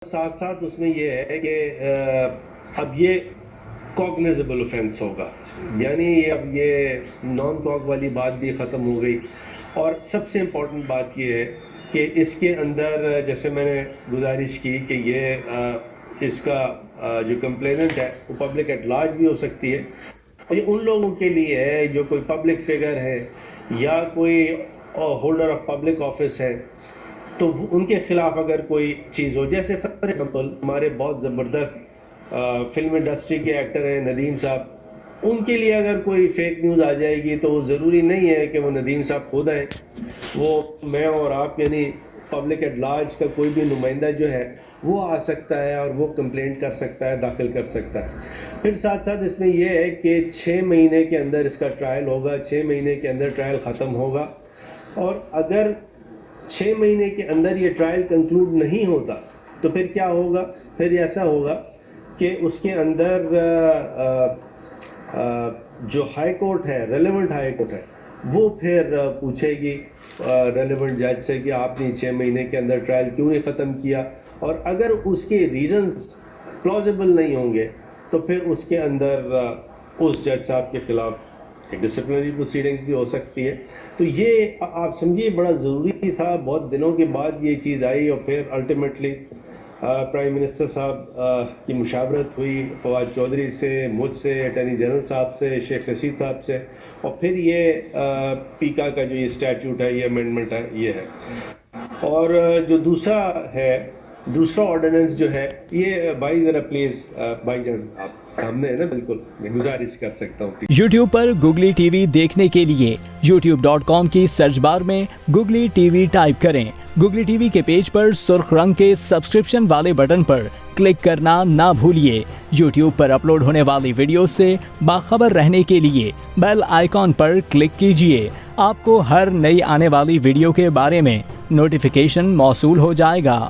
ساتھ ساتھ اس میں یہ ہے کہ اب یہ کوگنیزبل اوفینس ہوگا، یعنی اب یہ نان کوگ والی بات بھی ختم ہو گئی. اور سب سے امپورٹنٹ بات یہ ہے کہ اس کے اندر جیسے میں نے گزارش کی کہ یہ اس کا جو کمپلیننٹ ہے وہ پبلک ایٹ لارج بھی ہو سکتی ہے. یہ ان لوگوں کے لیے ہے جو کوئی پبلک فگر ہے یا کوئی ہولڈر آف پبلک آفس ہے، تو ان کے خلاف اگر کوئی چیز ہو، جیسے فار ایگزامپل ہمارے بہت زبردست فلم انڈسٹری کے ایکٹر ہیں ندیم صاحب، ان کے لیے اگر کوئی فیک نیوز آ جائے گی تو وہ ضروری نہیں ہے کہ وہ ندیم صاحب خود آئیں، وہ میں اور آپ یعنی پبلک ایٹ لارج کا کوئی بھی نمائندہ جو ہے وہ آ سکتا ہے اور وہ کمپلینٹ کر سکتا ہے، داخل کر سکتا ہے. پھر ساتھ ساتھ اس میں یہ ہے کہ 6 مہینے کے اندر اس کا ٹرائل ہوگا، 6 مہینے کے اندر ٹرائل ختم ہوگا. اور اگر 6 مہینے کے اندر یہ ٹرائل کنکلوڈ نہیں ہوتا تو پھر کیا ہوگا؟ پھر ایسا ہوگا کہ اس کے اندر جو ہائی کورٹ ہے، ریلیونٹ ہائی کورٹ ہے، وہ پھر پوچھے گی ریلیونٹ جج سے کہ آپ نے 6 مہینے کے اندر ٹرائل کیوں نہیں ختم کیا. اور اگر اس کے ریزنز پلازیبل نہیں ہوں گے تو پھر اس کے اندر اس جج صاحب کے خلاف ایک ڈسپلنری پروسیڈنگز بھی ہو سکتی ہے. تو یہ آپ سمجھیے بڑا ضروری تھا، بہت دنوں کے بعد یہ چیز آئی اور پھر الٹیمیٹلی پرائم منسٹر صاحب کی مشاورت ہوئی فواد چودھری سے، مجھ سے، اٹارنی جنرل صاحب سے، شیخ رشید صاحب سے، اور پھر یہ پیکا کا جو یہ اسٹیچوٹ ہے، یہ امینڈمنٹ ہے، یہ ہے. اور جو دوسرا آرڈیننس جو ہے یہ بھائی ذرا پلیز بھائی جان آپ سامنے ہے نا، بالکل میں گزارش کر سکتا ہوں. یوٹیوب پر گوگلی ٹی وی دیکھنے کے لیے youtube.com کی سرچ بار میں گوگلی ٹی وی ٹائپ کریں. گوگلی ٹی وی کے پیج پر سرخ رنگ کے سبسکرپشن والے بٹن پر کلک کرنا نہ بھولیے. یوٹیوب پر اپلوڈ ہونے والی ویڈیو سے باخبر رہنے کے لیے بیل آئیکن پر کلک کیجیے. آپ کو ہر نئی آنے والی ویڈیو کے بارے میں نوٹیفیکیشن موصول ہو جائے گا.